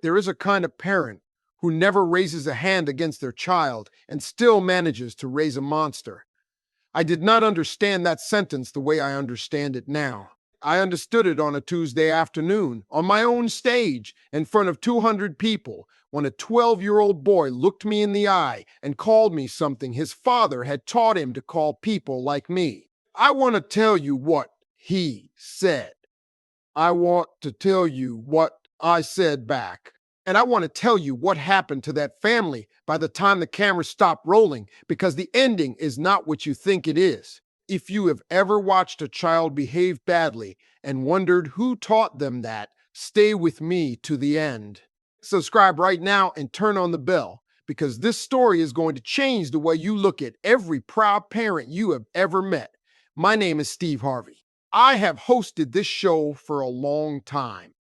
There is a kind of parent who never raises a hand against their child and still manages to raise a monster. I did not understand that sentence the way I understand it now. I understood it on a Tuesday afternoon, on my own stage, in front of 200 people, when a 12-year-old boy looked me in the eye and called me something his father had taught him to call people like me. I want to tell you what he said. I want to tell you what I said back. And I want to tell you what happened to that family by the time the camera stopped rolling, because the ending is not what you think it is. If you have ever watched a child behave badly and wondered who taught them that, stay with me to the end. Subscribe right now and turn on the bell, because this story is going to change the way you look at every proud parent you have ever met. My name is Steve Harvey. I have hosted this show for a long time.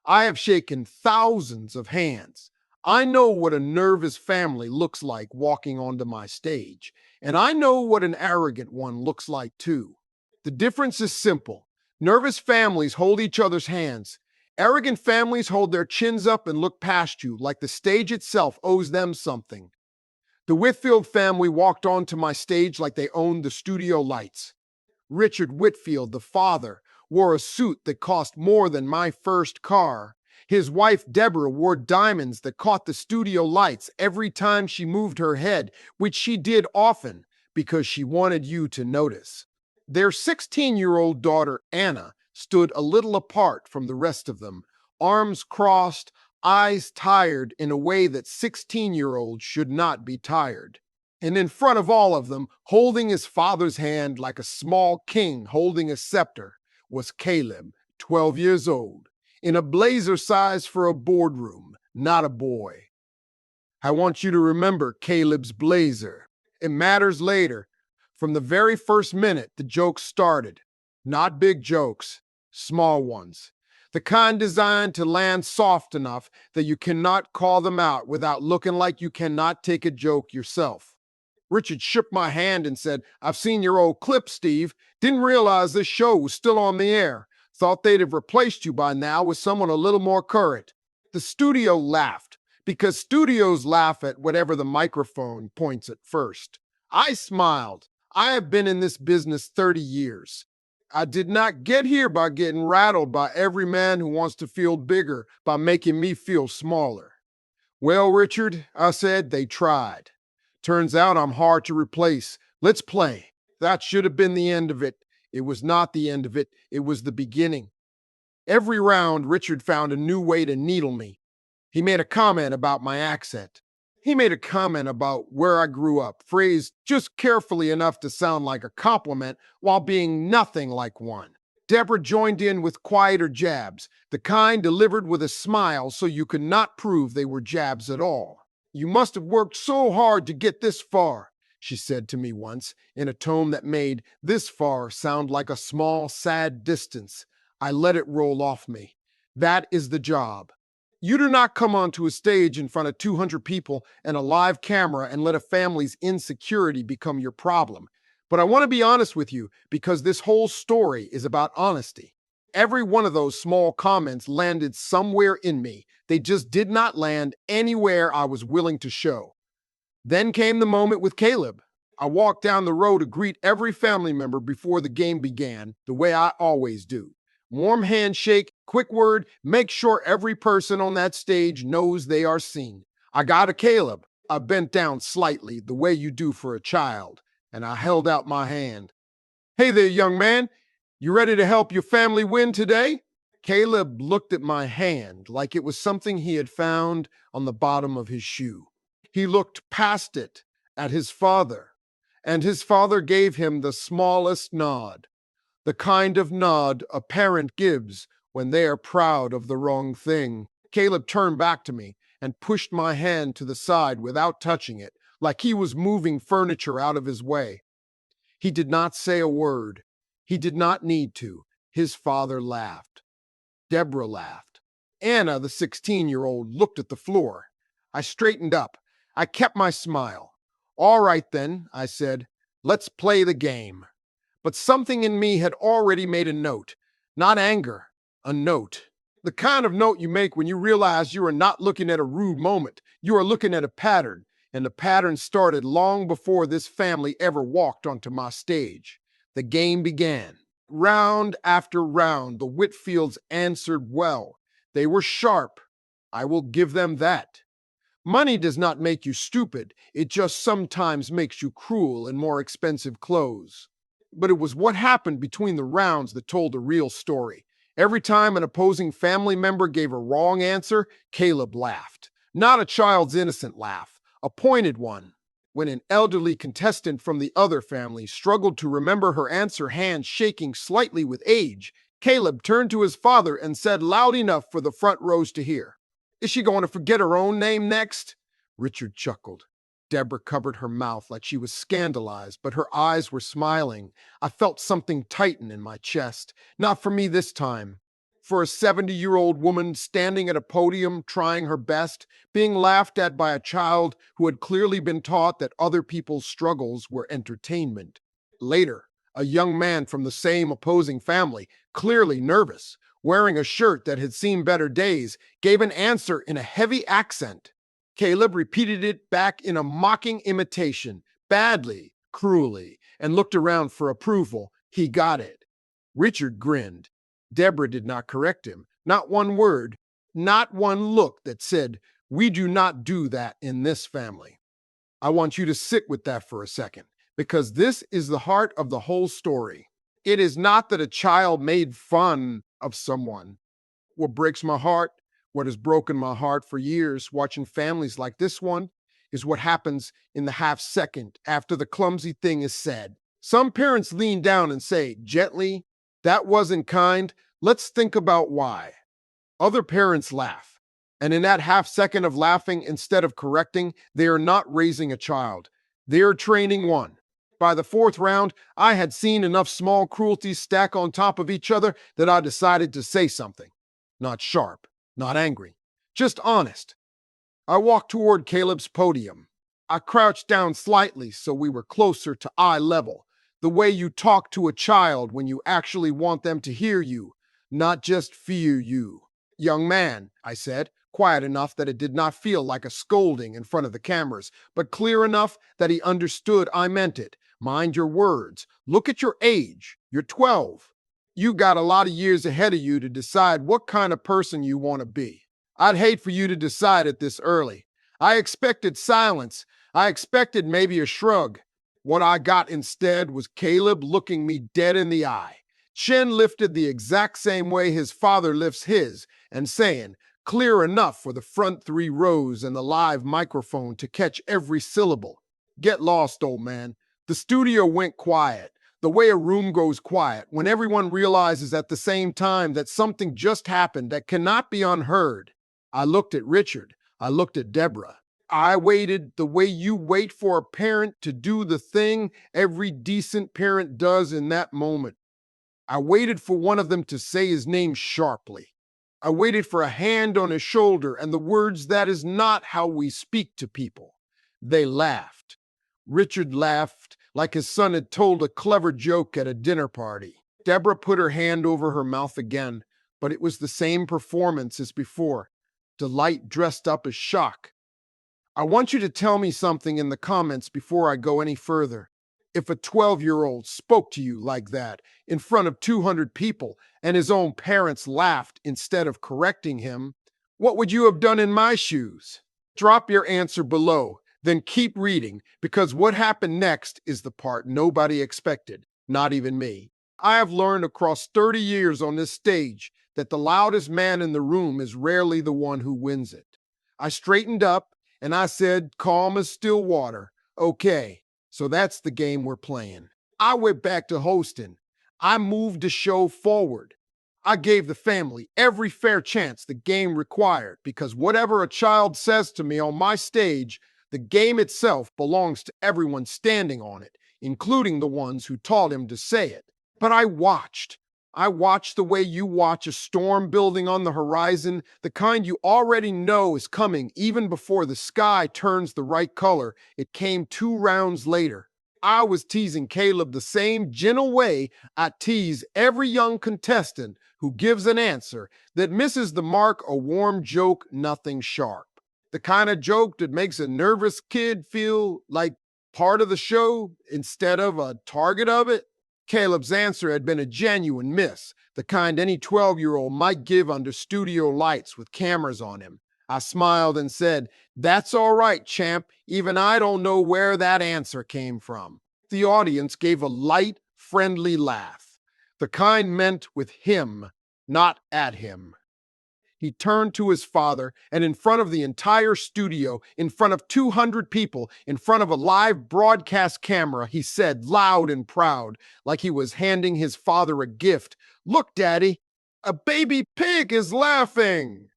I have shaken thousands of hands. I know what a nervous family looks like walking onto my stage, and I know what an arrogant one looks like too. The difference is simple. Nervous families hold each other's hands. Arrogant families hold their chins up and look past you like the stage itself owes them something. The Whitfield family walked onto my stage like they owned the studio lights. Richard Whitfield, the father, wore a suit that cost more than my first car. His wife, Deborah, wore diamonds that caught the studio lights every time she moved her head, which she did often because she wanted you to notice. Their 16-year-old daughter, Anna, stood a little apart from the rest of them, arms crossed, eyes tired in a way that 16-year-olds should not be tired. And in front of all of them, holding his father's hand like a small king holding a scepter, was Caleb, 12 years old, in a blazer size for a boardroom, not a boy. I want you to remember Caleb's blazer. It matters later. From the very first minute, the jokes started. Not big jokes, small ones. The kind designed to land soft enough that you cannot call them out without looking like you cannot take a joke yourself. Richard shook my hand and said, "I've seen your old clip, Steve. Didn't realize this show was still on the air. Thought they'd have replaced you by now with someone a little more current." The studio laughed, because studios laugh at whatever the microphone points at first. I smiled. I have been in this business 30 years. I did not get here by getting rattled by every man who wants to feel bigger by making me feel smaller. "Well, Richard," I said, "they tried. Turns out I'm hard to replace. Let's play." That should have been the end of it. It was not the end of it. It was the beginning. Every round, Richard found a new way to needle me. He made a comment about my accent. He made a comment about where I grew up, phrased just carefully enough to sound like a compliment while being nothing like one. Deborah joined in with quieter jabs, the kind delivered with a smile so you could not prove they were jabs at all. "You must have worked so hard to get this far," she said to me once, in a tone that made "this far" sound like a small, sad distance. I let it roll off me. That is the job. You do not come onto a stage in front of 200 people and a live camera and let a family's insecurity become your problem. But I want to be honest with you, because this whole story is about honesty. Every one of those small comments landed somewhere in me. They just did not land anywhere I was willing to show. Then came the moment with Caleb. I walked down the row to greet every family member before the game began, the way I always do. Warm handshake, quick word, make sure every person on that stage knows they are seen. I got to Caleb. I bent down slightly, the way you do for a child, and I held out my hand. "Hey there, young man. You ready to help your family win today?" Caleb looked at my hand like it was something he had found on the bottom of his shoe. He looked past it at his father, and his father gave him the smallest nod, the kind of nod a parent gives when they are proud of the wrong thing. Caleb turned back to me and pushed my hand to the side without touching it, like he was moving furniture out of his way. He did not say a word. He did not need to. His father laughed. Deborah laughed. Anna, the 16-year-old, looked at the floor. I straightened up. I kept my smile. "All right then," I said. "Let's play the game." But something in me had already made a note. Not anger, a note. The kind of note you make when you realize you are not looking at a rude moment, you are looking at a pattern, and the pattern started long before this family ever walked onto my stage. The game began. Round after round, the Whitfields answered well. They were sharp. I will give them that. Money does not make you stupid, it just sometimes makes you cruel in more expensive clothes. But it was what happened between the rounds that told the real story. Every time an opposing family member gave a wrong answer, Caleb laughed. Not a child's innocent laugh, a pointed one. When an elderly contestant from the other family struggled to remember her answer, hands shaking slightly with age, Caleb turned to his father and said loud enough for the front rows to hear, "Is she going to forget her own name next?" Richard chuckled. Deborah covered her mouth like she was scandalized, but her eyes were smiling. I felt something tighten in my chest. Not for me this time. For a 70-year-old woman standing at a podium, trying her best, being laughed at by a child who had clearly been taught that other people's struggles were entertainment. Later, a young man from the same opposing family, clearly nervous, wearing a shirt that had seen better days, gave an answer in a heavy accent. Caleb repeated it back in a mocking imitation, badly, cruelly, and looked around for approval. He got it. Richard grinned. Deborah did not correct him. Not one word, not one look that said, "We do not do that in this family." I want you to sit with that for a second, because this is the heart of the whole story. It is not that a child made fun of someone. What breaks my heart, what has broken my heart for years watching families like this one, is what happens in the half second after the clumsy thing is said. Some parents lean down and say, gently, "That wasn't kind. Let's think about why." Other parents laugh. And in that half second of laughing, instead of correcting, they are not raising a child. They are training one. By the fourth round, I had seen enough small cruelties stack on top of each other that I decided to say something. Not sharp, not angry, just honest. I walked toward Caleb's podium. I crouched down slightly so we were closer to eye level, the way you talk to a child when you actually want them to hear you, not just fear you. "Young man," I said, quiet enough that it did not feel like a scolding in front of the cameras, but clear enough that he understood I meant it. "Mind your words. Look at your age. You're 12. You got a lot of years ahead of you to decide what kind of person you want to be. I'd hate for you to decide it this early." I expected silence. I expected maybe a shrug. What I got instead was Caleb looking me dead in the eye, chin lifted the exact same way his father lifts his, and saying, clear enough for the front 3 rows and the live microphone to catch every syllable, "Get lost, old man." The studio went quiet, the way a room goes quiet when everyone realizes at the same time that something just happened that cannot be unheard. I looked at Richard. I looked at Deborah. I waited the way you wait for a parent to do the thing every decent parent does in that moment. I waited for one of them to say his name sharply. I waited for a hand on his shoulder and the words, "That is not how we speak to people." They laughed. Richard laughed like his son had told a clever joke at a dinner party. Deborah put her hand over her mouth again, but it was the same performance as before. Delight dressed up as shock. "I want you to tell me something in the comments before I go any further. If a 12-year-old spoke to you like that in front of 200 people and his own parents laughed instead of correcting him, what would you have done in my shoes?" Drop your answer below, then keep reading, because what happened next is the part nobody expected, not even me. I have learned across 30 years on this stage that the loudest man in the room is rarely the one who wins it. I straightened up and I said, calm as still water, "Okay, so that's the game we're playing." I went back to hosting. I moved the show forward. I gave the family every fair chance the game required, because whatever a child says to me on my stage, the game itself belongs to everyone standing on it, including the ones who taught him to say it. But I watched. I watched the way you watch a storm building on the horizon, the kind you already know is coming even before the sky turns the right color. It came 2 rounds later. I was teasing Caleb the same gentle way I tease every young contestant who gives an answer that misses the mark, a warm joke, nothing sharp. The kind of joke that makes a nervous kid feel like part of the show instead of a target of it. Caleb's answer had been a genuine miss, the kind any 12-year-old might give under studio lights with cameras on him. I smiled and said, "That's all right, champ. Even I don't know where that answer came from." The audience gave a light, friendly laugh, the kind meant with him, not at him. He turned to his father, and in front of the entire studio, in front of 200 people, in front of a live broadcast camera, he said, loud and proud, like he was handing his father a gift, "Look, Daddy, a baby pig is laughing."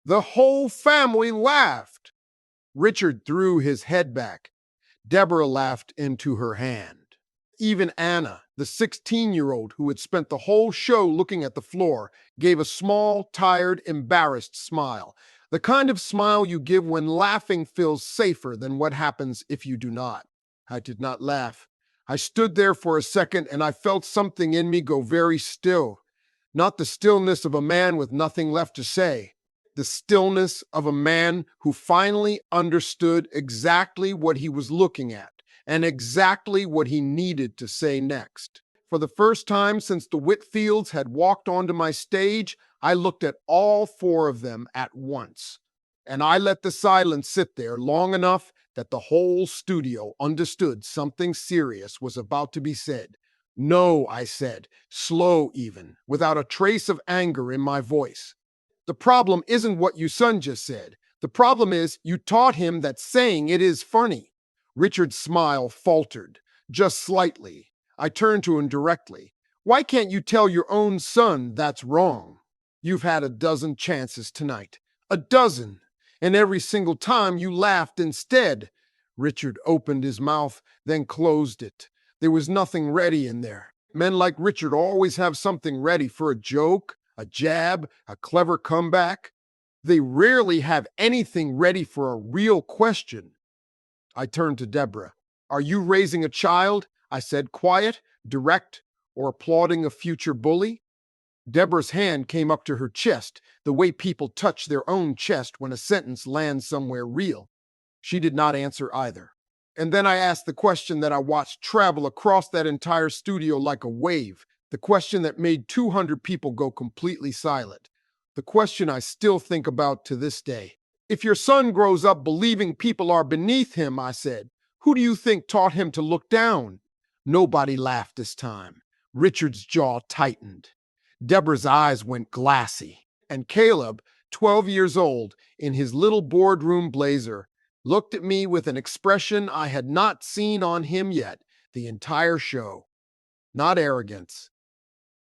The whole family laughed. Richard threw his head back. Deborah laughed into her hand. Even Anna, the 16-year-old who had spent the whole show looking at the floor, gave a small, tired, embarrassed smile. The kind of smile you give when laughing feels safer than what happens if you do not. I did not laugh. I stood there for a second and I felt something in me go very still. Not the stillness of a man with nothing left to say. The stillness of a man who finally understood exactly what he was looking at and exactly what he needed to say next. For the first time since the Whitfields had walked onto my stage, I looked at all four of them at once. And I let the silence sit there long enough that the whole studio understood something serious was about to be said. "No," I said, slow even, without a trace of anger in my voice. "The problem isn't what your son just said. The problem is you taught him that saying it is funny." Richard's smile faltered, just slightly. I turned to him directly. "Why can't you tell your own son that's wrong? You've had a dozen chances tonight. A dozen. And every single time you laughed instead." Richard opened his mouth, then closed it. There was nothing ready in there. Men like Richard always have something ready for a joke, a jab, a clever comeback. They rarely have anything ready for a real question. I turned to Deborah. "Are you raising a child?" I said, quiet, direct, or applauding a future bully? Deborah's hand came up to her chest, the way people touch their own chest when a sentence lands somewhere real. She did not answer either. And then I asked the question that I watched travel across that entire studio like a wave, the question that made 200 people go completely silent, the question I still think about to this day. "If your son grows up believing people are beneath him," I said, "who do you think taught him to look down?" Nobody laughed this time. Richard's jaw tightened. Deborah's eyes went glassy. And Caleb, 12 years old, in his little boardroom blazer, looked at me with an expression I had not seen on him yet the entire show. Not arrogance,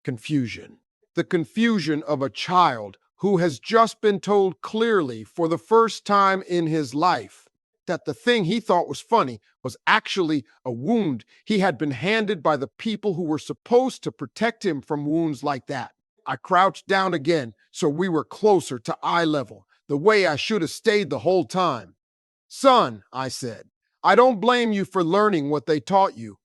confusion. The confusion of a child who has just been told clearly for the first time in his life that the thing he thought was funny was actually a wound he had been handed by the people who were supposed to protect him from wounds like that. I crouched down again so we were closer to eye level, the way I should have stayed the whole time. "Son," I said, "I don't blame you for learning what they taught you.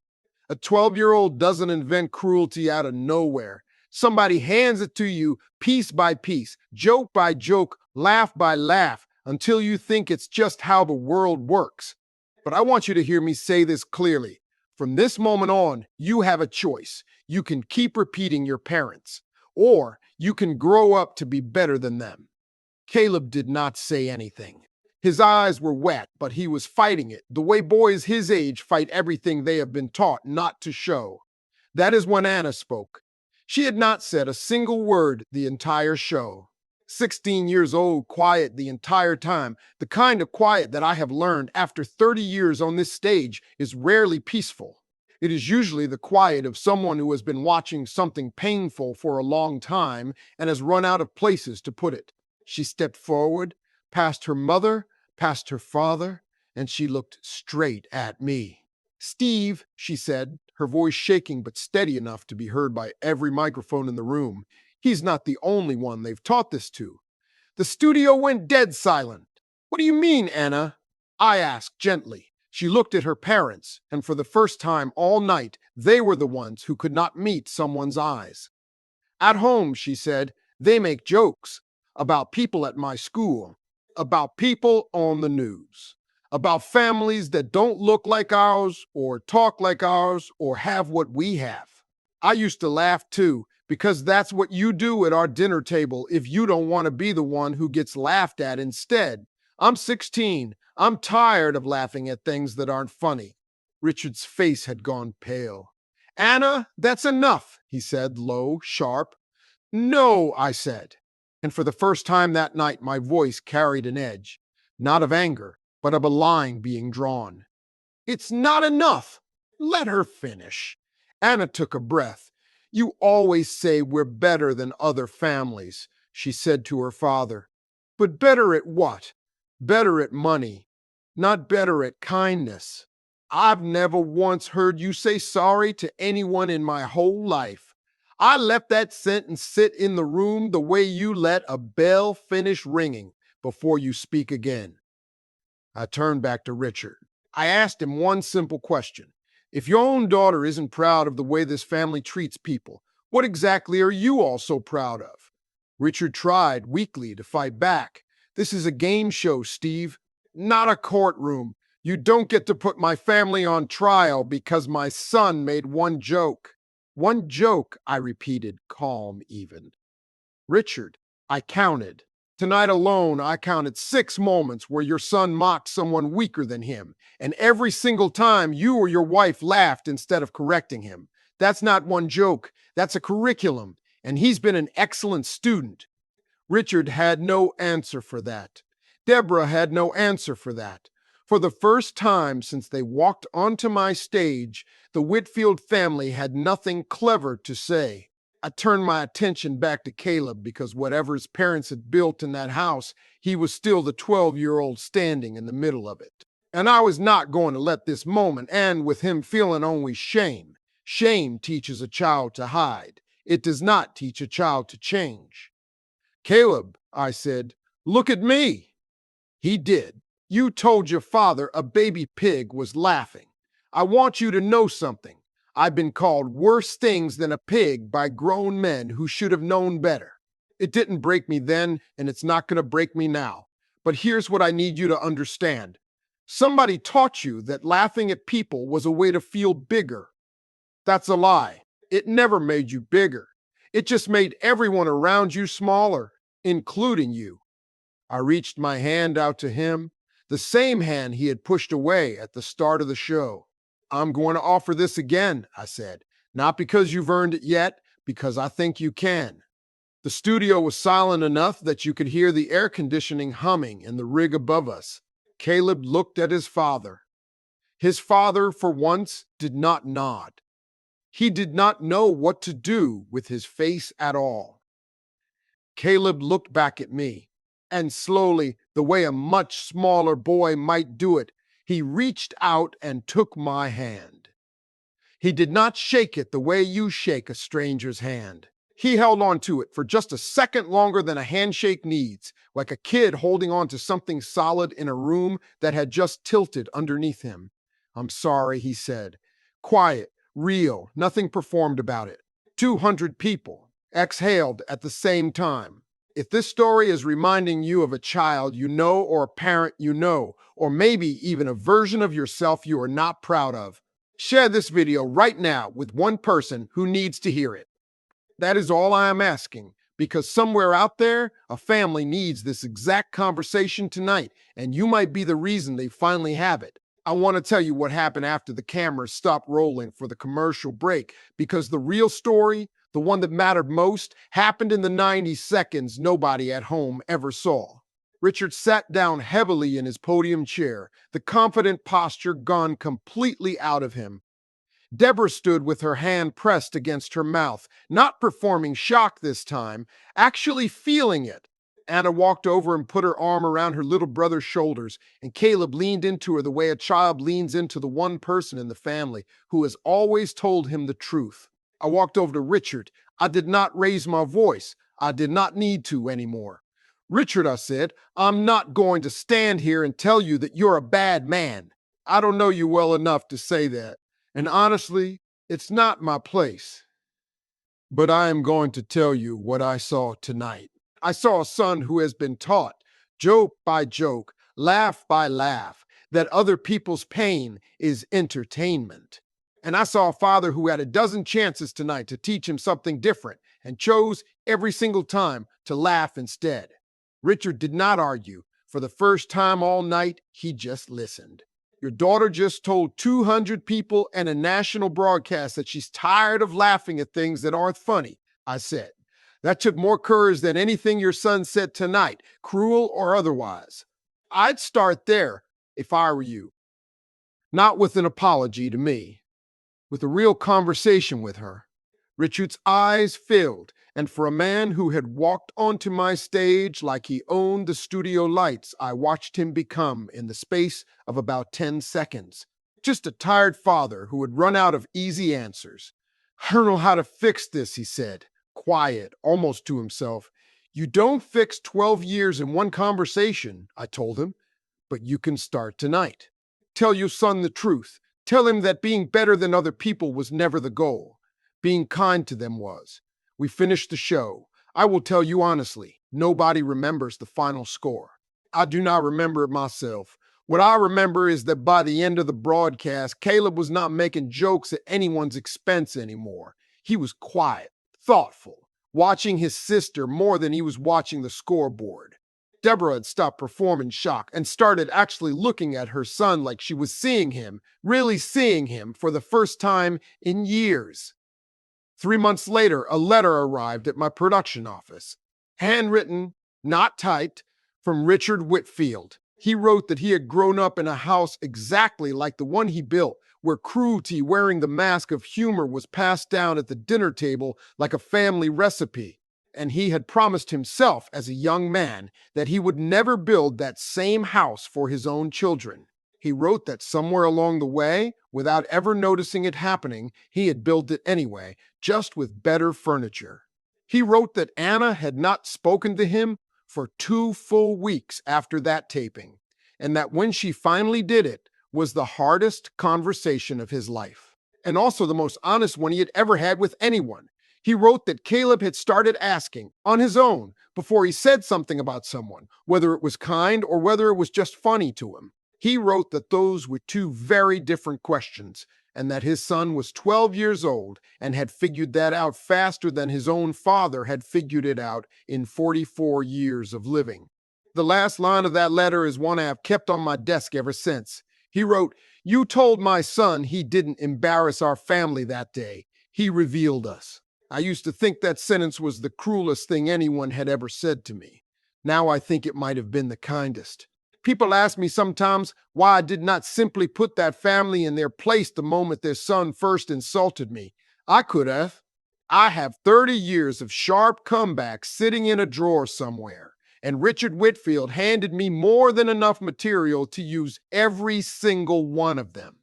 A 12-year-old doesn't invent cruelty out of nowhere. Somebody hands it to you piece by piece, joke by joke, laugh by laugh, until you think it's just how the world works. But I want you to hear me say this clearly. From this moment on, you have a choice. You can keep repeating your parents, or you can grow up to be better than them." Caleb did not say anything. His eyes were wet, but he was fighting it, the way boys his age fight everything they have been taught not to show. That is when Anna spoke. She had not said a single word the entire show. 16 years old, quiet the entire time, the kind of quiet that I have learned after 30 years on this stage is rarely peaceful. It is usually the quiet of someone who has been watching something painful for a long time and has run out of places to put it. She stepped forward, past her mother, past her father, and she looked straight at me. "Steve," she said, her voice shaking but steady enough to be heard by every microphone in the room. "He's not the only one they've taught this to." The studio went dead silent. "What do you mean, Anna?" I asked gently. She looked at her parents, and for the first time all night, they were the ones who could not meet someone's eyes. At home, she said, they make jokes about people at my school, about people on the news, about families that don't look like ours or talk like ours or have what we have. I used to laugh too, because that's what you do at our dinner table if you don't want to be the one who gets laughed at instead. I'm 16. I'm tired of laughing at things that aren't funny. Richard's face had gone pale. Anna, that's enough, he said, low, sharp. No, I said. And for the first time that night, my voice carried an edge, not of anger, but of a line being drawn. It's not enough. Let her finish. Anna took a breath. You always say we're better than other families, she said to her father. But better at what? Better at money, not better at kindness. I've never once heard you say sorry to anyone in my whole life. I left that sentence sit in the room the way you let a bell finish ringing before you speak again. I turned back to Richard. I asked him one simple question. If your own daughter isn't proud of the way this family treats people, what exactly are you all so proud of? Richard tried weakly to fight back. This is a game show, Steve, not a courtroom. You don't get to put my family on trial because my son made one joke. One joke, I repeated, calm even. Richard, I counted. Tonight alone, I counted 6 moments where your son mocked someone weaker than him, and every single time you or your wife laughed instead of correcting him. That's not one joke, that's a curriculum, and he's been an excellent student. Richard had no answer for that. Deborah had no answer for that. For the first time since they walked onto my stage, the Whitfield family had nothing clever to say. I turned my attention back to Caleb because whatever his parents had built in that house, he was still the 12-year-old standing in the middle of it. And I was not going to let this moment end with him feeling only shame. Shame teaches a child to hide. It does not teach a child to change. Caleb, I said, look at me. He did. You told your father a baby pig was laughing. I want you to know something. I've been called worse things than a pig by grown men who should have known better. It didn't break me then, and it's not going to break me now. But here's what I need you to understand. Somebody taught you that laughing at people was a way to feel bigger. That's a lie. It never made you bigger. It just made everyone around you smaller, including you. I reached my hand out to him, the same hand he had pushed away at the start of the show. I'm going to offer this again, I said, not because you've earned it yet, because I think you can. The studio was silent enough that you could hear the air conditioning humming in the rig above us. Caleb looked at his father. His father, for once, did not nod. He did not know what to do with his face at all. Caleb looked back at me, and slowly, the way a much smaller boy might do it, he reached out and took my hand. He did not shake it the way you shake a stranger's hand. He held on to it for just a second longer than a handshake needs, like a kid holding on to something solid in a room that had just tilted underneath him. I'm sorry, he said. Quiet, real, nothing performed about it. 200 people exhaled at the same time. If this story is reminding you of a child you know or a parent you know, or maybe even a version of yourself you are not proud of, share this video right now with one person who needs to hear it. That is all I am asking, because somewhere out there, a family needs this exact conversation tonight, and you might be the reason they finally have it. I want to tell you what happened after the cameras stopped rolling for the commercial break, because the real story, the one that mattered most, happened in the 90 seconds nobody at home ever saw. Richard sat down heavily in his podium chair, the confident posture gone completely out of him. Deborah stood with her hand pressed against her mouth, not performing shock this time, actually feeling it. Anna walked over and put her arm around her little brother's shoulders, and Caleb leaned into her the way a child leans into the one person in the family who has always told him the truth. I walked over to Richard. I did not raise my voice. I did not need to anymore. Richard, I said, I'm not going to stand here and tell you that you're a bad man. I don't know you well enough to say that. And honestly, it's not my place. But I am going to tell you what I saw tonight. I saw a son who has been taught, joke by joke, laugh by laugh, that other people's pain is entertainment. And I saw a father who had a dozen chances tonight to teach him something different and chose every single time to laugh instead. Richard did not argue. For the first time all night, he just listened. Your daughter just told 200 people and a national broadcast that she's tired of laughing at things that aren't funny, I said. That took more courage than anything your son said tonight, cruel or otherwise. I'd start there if I were you. Not with an apology to me, with a real conversation with her. Richard's eyes filled, and for a man who had walked onto my stage like he owned the studio lights, I watched him become in the space of about 10 seconds. Just a tired father who had run out of easy answers. I don't know how to fix this, he said, quiet, almost to himself. You don't fix 12 years in one conversation, I told him, but you can start tonight. Tell your son the truth. Tell him that being better than other people was never the goal. Being kind to them was. We finished the show. I will tell you honestly, nobody remembers the final score. I do not remember it myself. What I remember is that by the end of the broadcast, Caleb was not making jokes at anyone's expense anymore. He was quiet, thoughtful, watching his sister more than he was watching the scoreboard. Deborah had stopped performing shock and started actually looking at her son like she was seeing him, really seeing him for the first time in years. 3 months later, a letter arrived at my production office. Handwritten, not typed, from Richard Whitfield. He wrote that he had grown up in a house exactly like the one he built, where cruelty wearing the mask of humor was passed down at the dinner table like a family recipe. And he had promised himself as a young man that he would never build that same house for his own children. He wrote that somewhere along the way, without ever noticing it happening, he had built it anyway, just with better furniture. He wrote that Anna had not spoken to him for 2 full weeks after that taping, and that when she finally did it, was the hardest conversation of his life, and also the most honest one he had ever had with anyone. He wrote that Caleb had started asking, on his own, before he said something about someone, whether it was kind or whether it was just funny to him. He wrote that those were 2 very different questions, and that his son was 12 years old and had figured that out faster than his own father had figured it out in 44 years of living. The last line of that letter is one I have kept on my desk ever since. He wrote, "You told my son he didn't embarrass our family that day. He revealed us." I used to think that sentence was the cruelest thing anyone had ever said to me. Now I think it might have been the kindest. People ask me sometimes why I did not simply put that family in their place the moment their son first insulted me. I could have. I have 30 years of sharp comebacks sitting in a drawer somewhere, and Richard Whitfield handed me more than enough material to use every single one of them.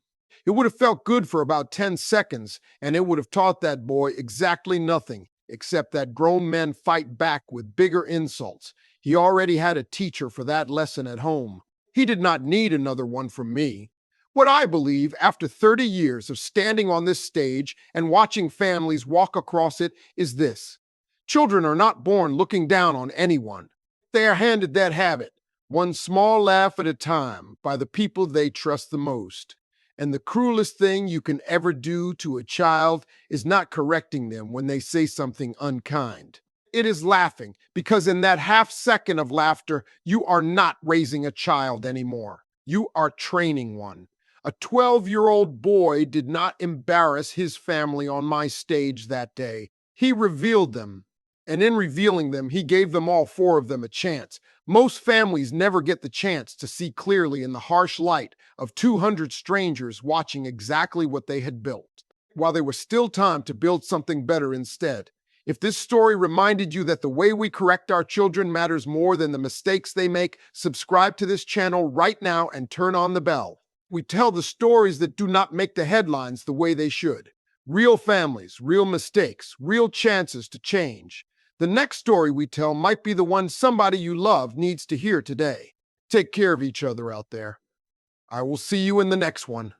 It would have felt good for about 10 seconds, and it would have taught that boy exactly nothing, except that grown men fight back with bigger insults. He already had a teacher for that lesson at home. He did not need another one from me. What I believe, after 30 years of standing on this stage and watching families walk across it, is this. Children are not born looking down on anyone. They are handed that habit, one small laugh at a time, by the people they trust the most. And the cruelest thing you can ever do to a child is not correcting them when they say something unkind. It is laughing, because in that half second of laughter, you are not raising a child anymore. You are training one. A 12-year-old boy did not embarrass his family on my stage that day. He revealed them. And in revealing them, he gave them all 4 of them a chance. Most families never get the chance to see clearly in the harsh light of 200 strangers watching exactly what they had built, while there was still time to build something better instead. If this story reminded you that the way we correct our children matters more than the mistakes they make, subscribe to this channel right now and turn on the bell. We tell the stories that do not make the headlines the way they should. Real families, real mistakes, real chances to change. The next story we tell might be the one somebody you love needs to hear today. Take care of each other out there. I will see you in the next one.